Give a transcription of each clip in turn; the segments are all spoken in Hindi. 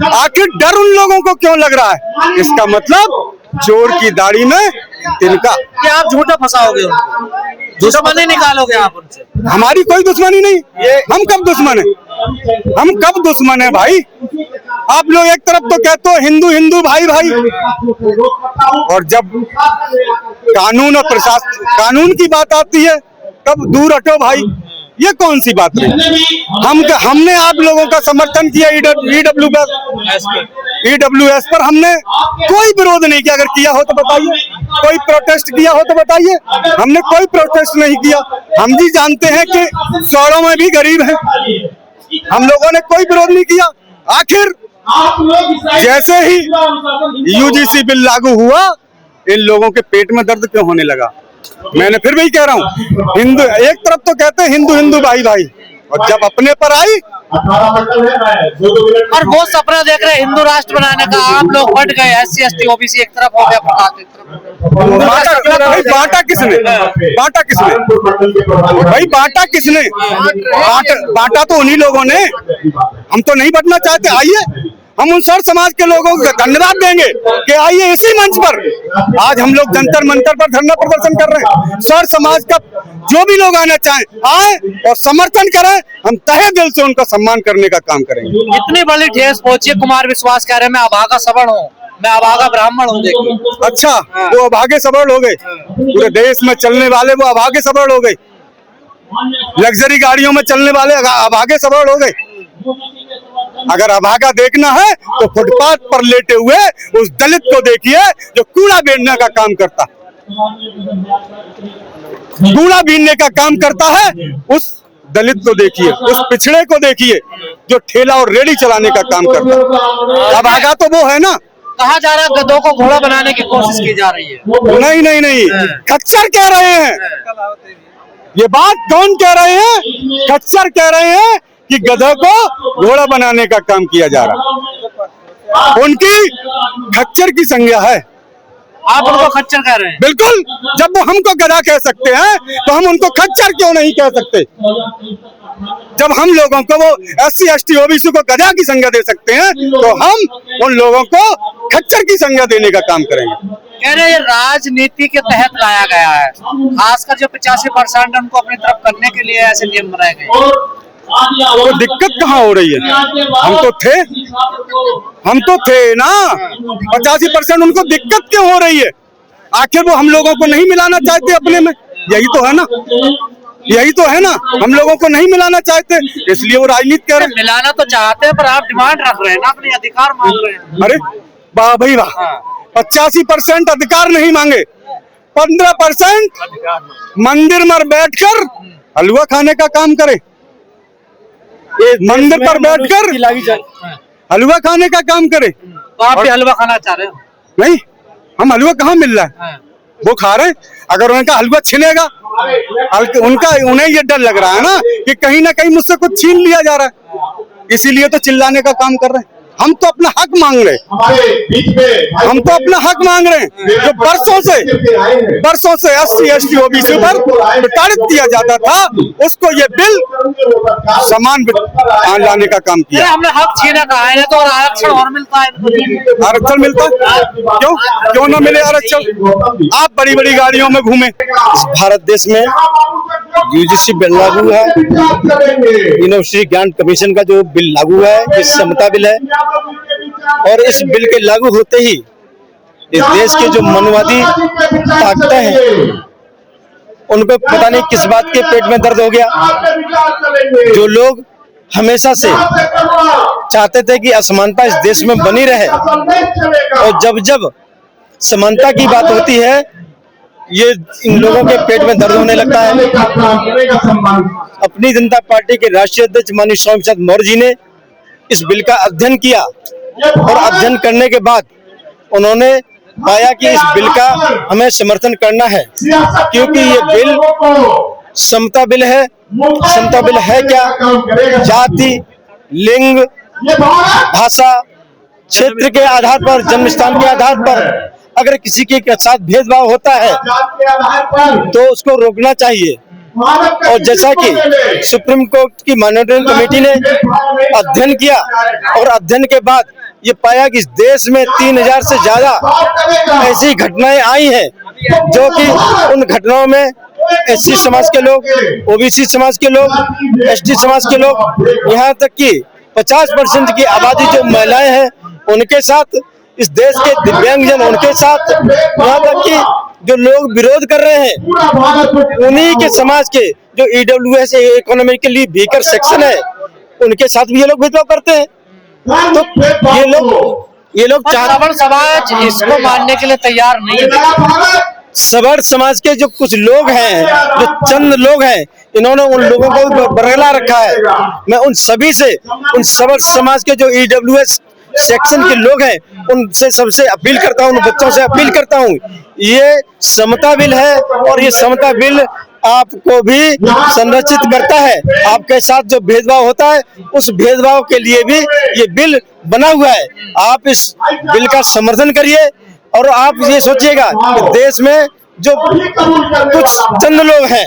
आखिर डर उन लोगों को क्यों लग रहा है? इसका मतलब चोर की दाढ़ी में तिनका। क्या आप झूठा फंसाओगे उनको? दुश्मनी निकालोगे आप उनसे? हमारी कोई दुश्मनी नहीं। हम कब दुश्मन है? हम कब दुश्मन है भाई? आप लोग एक तरफ तो कहते हो हिंदू हिंदू भाई भाई, और जब कानून और प्रशासन कानून की बात आती है तब दूर हटो भाई। ये कौन सी बात रही? हमने आप लोगों का समर्थन किया ईडब्ल्यूएस पर हमने कोई विरोध नहीं किया। अगर किया हो तो बताइए, कोई प्रोटेस्ट किया हो तो बताइए। हमने कोई प्रोटेस्ट नहीं किया। हम भी जानते हैं कि शहरों में भी गरीब हैं। हम लोगों ने कोई विरोध नहीं किया। आखिर जैसे ही यूजीसी बिल लागू हुआ, इन लोगों के पेट में दर्द क्यों होने लगा? मैंने फिर भी कह रहा हूँ, हिंदू एक तरफ तो कहते हैं हिंदू हिंदू भाई भाई, और जब अपने पर आई और वो सपना देख रहे हिंदू राष्ट्र बनाने का, आप लोग बढ़ गए SC ST OBC एक तरफ हो गया, बांटा किसने? बांटा किसने भाई? बांटा किसने? बांटा तो उन्हीं लोगों ने। हम तो नहीं बंटना चाहते। आइए, हम उन सर समाज के लोगों को धन्यवाद देंगे कि आइए इसी मंच पर आज हम लोग जंतर मंतर पर धरना प्रदर्शन कर रहे हैं। सर समाज का जो भी लोग आना चाहें आए और समर्थन करें। हम तहे दिल से उनका सम्मान करने का काम करेंगे। इतनी बड़ी ठेस पहुंची, कुमार विश्वास कह रहे हैं मैं अभागा सवर्ण हूँ, मैं अभागा ब्राह्मण हूँ। देखिए, अच्छा, वो अभागे सवर्ण हो गए। पूरे देश में चलने वाले वो अभागे सवर्ण हो गए। लग्जरी गाड़ियों में चलने वाले अभागे सवर्ण हो गए। अगर अभागा देखना है तो फुटपाथ पर लेटे हुए उस दलित को देखिए जो कूड़ा बीनने का काम करता है। कूड़ा बीनने का काम करता है उस दलित को देखिए, उस पिछड़े को देखिए जो ठेला और रेड़ी चलाने का काम करता है। अभागा तो वो है ना। कहा जा रहा है गधों को घोड़ा बनाने की कोशिश की जा रही है। नहीं नहीं नहीं, खच्चर कह रहे हैं। ये बात कौन कह रहे हैं? खच्चर कह रहे हैं कि गधों को घोड़ा बनाने का काम किया जा रहा। उनकी खच्चर की संज्ञा है। आप उनको खच्चर कह रहे हैं? बिल्कुल। जब वो हमको गधा कह सकते हैं तो हम उनको खच्चर क्यों नहीं कह सकते? जब हम लोगों को वो SC ST OBC को गधा की संज्ञा दे सकते हैं तो हम उन लोगों को खच्चर की संज्ञा देने का काम करेंगे। कह रहे ये राजनीति के तहत लाया गया है, खासकर जो 85% उनको अपनी तरफ करने के लिए ऐसे नियम बनाए गए। तो दिक्कत कहाँ हो रही है? हम तो थे ना। 85% उनको दिक्कत क्यों हो रही है? आखिर वो हम लोगों को नहीं मिलाना चाहते अपने में। यही तो है ना, यही तो है ना। हम लोगों को नहीं मिलाना चाहते, इसलिए वो राजनीति कर रहे हैं। मिलाना तो चाहते हैं पर आप डिमांड रख रहे हैं ना, अपने अधिकार मांग रहे हैं। अरे वाह भाई वाह, 85% अधिकार नहीं मांगे, 15% मंदिर में बैठकर हलवा खाने का काम करे। मंदिर पर बैठकर हलवा खाने का काम करे। तो आप भी हलवा खाना चाह रहे हो? नहीं, हम हलवा कहाँ मिल रहा है, वो खा रहे हैं। अगर उनका हलवा छिनेगा, उन्हें ये डर लग रहा है ना कि कहीं ना कहीं मुझसे कुछ छीन लिया जा रहा है, इसीलिए तो चिल्लाने का काम कर रहे हैं। हम तो अपना हक मांग रहे हैं। हम तो अपना हक मांग रहे हैं। जो बरसों से SC ST OBC पर प्रताड़ित किया जाता था, उसको ये बिल समान लाने का काम किया। हमने हक छीना कहा है तो आरक्षण और मिलता है। आरक्षण मिलता है, क्यों ना मिले आरक्षण? आप बड़ी बड़ी गाड़ियों में घूमे। भारत देश में UGC बिल लागू है, यूनिवर्सिटी ज्ञान कमीशन का जो बिल लागू है, ये समता बिल है। और इस बिल के लागू होते ही इस देश के जो मनवादी ताकतें हैं उन पे पता नहीं किस बात के पेट में दर्द हो गया। जो लोग हमेशा से चाहते थे कि असमानता इस देश में बनी रहे, और जब जब समानता की बात होती है ये इन लोगों के पेट में दर्द होने लगता है। अपनी जनता पार्टी के राष्ट्रीय अध्यक्ष माननीय स्वामी प्रसाद मौर्य जी ने इस बिल का अध्ययन किया और अध्ययन करने के बाद उन्होंने पाया कि इस बिल का हमें समर्थन करना है, क्योंकि ये बिल समता बिल है। समता बिल है क्या? जाति, लिंग, भाषा, क्षेत्र के आधार पर, जन्म स्थान के आधार पर अगर किसी के साथ भेदभाव होता है तो उसको रोकना चाहिए। और जैसा कि सुप्रीम कोर्ट की मॉनिटरिंग कमेटी ने अध्ययन किया और अध्ययन के बाद ये पाया कि इस देश में 3000 से ज्यादा ऐसी घटनाएं आई हैं जो कि उन घटनाओं में एससी समाज के लोग, ओबीसी समाज के लोग, एसटी समाज के लोग, यहाँ तक कि 50% की आबादी जो महिलाएं हैं उनके साथ, इस देश के दिव्यांगजन उनके साथ, यहाँ तक कि जो लोग विरोध कर रहे हैं उन्हीं के समाज के जो ईडब्ल्यूएस इकोनॉमिकली वीकर सेक्शन है उनके साथ भी ये लोग भेदभाव करते हैं। तो ये लोग सवर्ण समाज इसको मानने के लिए तैयार नहीं है। सवर्ण समाज के जो कुछ लोग हैं, जो चंद लोग हैं, इन्होंने उन लोगों को बरगला रखा है। मैं उन सभी से, उन सवर्ण समाज के जो ईडब्ल्यूएस सेक्शन के लोग हैं उनसे सबसे अपील करता हूं, उन बच्चों से अपील करता हूं, ये समता बिल है और ये समता बिल आपको भी संरक्षित करता है। आपके साथ जो भेदभाव होता है उस भेदभाव के लिए भी ये बिल बना हुआ है। आप इस बिल का समर्थन करिए और आप ये सोचिएगा कि देश में जो कुछ चंद लोग हैं,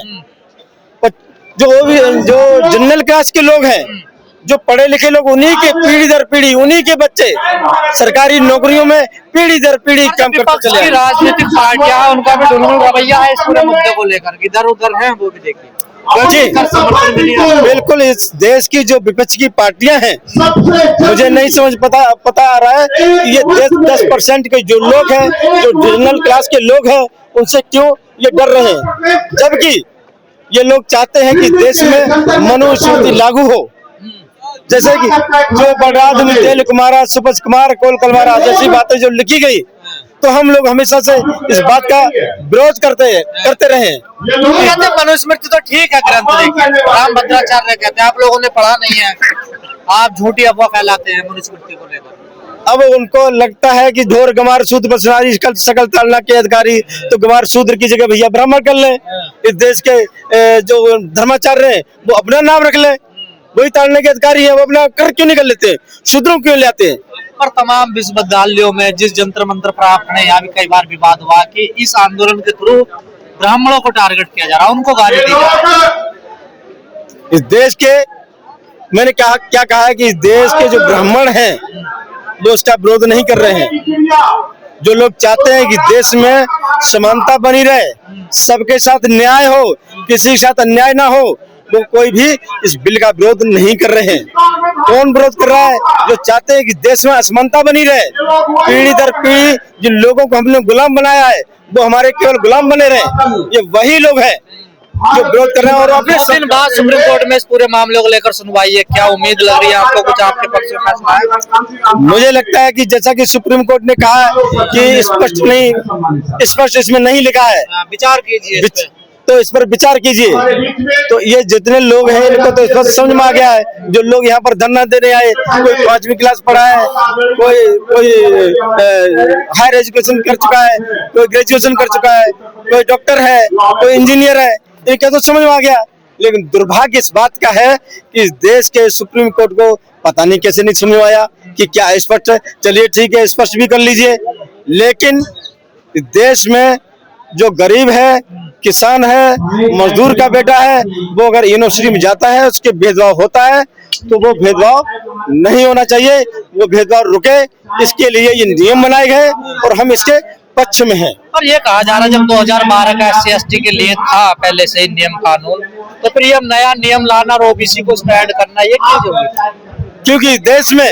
जो जनरल क्लास के लोग हैं, जो पढ़े लिखे लोग, उन्हीं के पीढ़ी दर पीढ़ी उन्हीं के बच्चे सरकारी नौकरियों में पीढ़ी दर पीढ़ी काम करते चले। राजनीतिक पार्टियां, उनका भी ढुलमुल रवैया है इस पूरे मुद्दे को लेकर, इधर उधर है, वो भी देखिए। जी बिल्कुल, इस देश की जो विपक्ष की पार्टियां हैं, मुझे नहीं समझ पता आ रहा है कि ये 10% के जो लोग हैं, जो जनरल क्लास के लोग हैं, उनसे क्यों ये डर रहे हैं, जबकि ये लोग चाहते हैं कि देश में मनुस्मृति लागू हो। जैसे कि जो बड़राध में तेल कुमारा, सुपज कुमार, कोल कलवारा जैसी बातें जो लिखी गई, तो हम लोग हमेशा से इस बात का विरोध करते रहे। मनुस्मृति तो ठीक है, ग्रंथ राम भद्राचार्य कहते हैं, आप लोगों ने पढ़ा नहीं है, आप झूठी अफवाह फैलाते हैं मनुस्मृति को लेकर। अब उनको लगता है कि ढोर गंवार शूद्र बसनारी सकल तालना के अधिकारी, तो गंवार शूद्र की जगह भैया ब्राह्मण कर लें। इस देश के जो धर्माचार्य हैं वो अपना नाम रख लें, वही ताड़ने के अधिकारी है, वो अपना कर क्यों नहीं कर लेते, शूद्रों क्यों लाते हैं। पर तमाम विश्वविद्यालयों में जिस जंतर मंत्र प्राप्त है, यहाँ भी कई बार विवाद हुआ कि इस आंदोलन के थ्रू ब्राह्मणों को टारगेट किया जा रहा है, उनको गाली दी जा रही है। इस देश के, मैंने क्या कहा है कि इस देश के जो ब्राह्मण हैं वो उसका विरोध नहीं कर रहे हैं। जो लोग चाहते हैं कि देश में समानता बनी रहे, सबके साथ न्याय हो, किसी के साथ अन्याय ना हो, वो कोई भी इस बिल का विरोध नहीं कर रहे हैं। कौन विरोध कर रहा है? जो चाहते हैं कि देश में असमानता बनी रहे, पीढ़ी दर पीढ़ी जिन लोगों को हमने गुलाम बनाया है वो हमारे केवल गुलाम बने रहे, ये वही लोग हैं जो विरोध कर रहे हैं। और अपने दिन बाद सुप्रीम कोर्ट में इस पूरे मामले को लेकर सुनवाई है, क्या उम्मीद लग रही है आपको, कुछ आपके पक्ष में फैसला है? मुझे लगता है कि जैसा कि सुप्रीम कोर्ट ने कहा है कि स्पष्ट इसमें नहीं लिखा है, विचार कीजिए, तो इस पर विचार कीजिए। तो ये जितने लोग हैं इनको तो इस समझ में आ गया है, जो लोग यहाँ पर धरना देने आए, कोई 5वीं क्लास पढ़ा है, कोई हायर एजुकेशन कर चुका है, कोई ग्रेजुएशन कर चुका है, कोई डॉक्टर है, कोई इंजीनियर है, ये क्या तो समझ में आ गया। लेकिन दुर्भाग्य इस बात का है कि इस देश के सुप्रीम कोर्ट को पता नहीं कैसे नहीं समझ में आया कि क्या स्पष्ट है। चलिए ठीक है, स्पष्ट भी कर लीजिए, लेकिन देश में जो गरीब है, किसान है, मजदूर का बेटा है, वो अगर यूनिवर्सिटी में जाता है, उसके भेदभाव होता है, तो वो भेदभाव नहीं होना चाहिए, वो भेदभाव रुके। इसके लिए ये नियम बनाए गए और हम इसके पक्ष में हैं। और ये कहा जा रहा है जब 2012 का SC/ST के लिए था पहले से ही नियम कानून, तो फिर ये अब नया नियम लाना और OBC को इसमें ऐड करना, ये क्यों जरूरी? क्योंकि देश में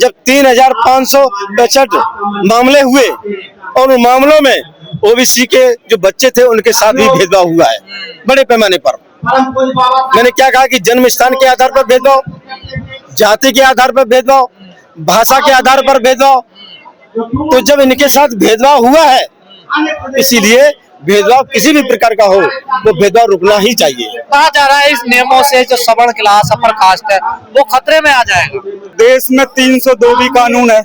जब 3565 मामले हुए और उन मामलों में OBC के जो बच्चे थे उनके साथ भी भेदभाव हुआ है बड़े पैमाने पर। मैंने क्या कहा कि जन्म स्थान के आधार पर भेदभाव, जाति के आधार पर भेदभाव, भाषा के आधार पर भेदभाव, तो जब इनके साथ भेदभाव हुआ है, इसीलिए भेदभाव किसी भी प्रकार का हो वो भेदभाव रुकना ही चाहिए। कहा जा रहा है इस नियमों से जो सवर्ण क्लास, अपर कास्ट है, वो खतरे में आ जाएगा। देश में 302 भी कानून है?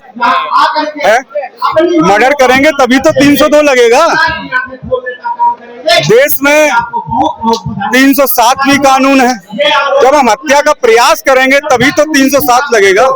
मर्डर करेंगे तभी तो 302 लगेगा। देश में 307 भी कानून है, जब हम हत्या का प्रयास करेंगे तभी तो 307 लगेगा।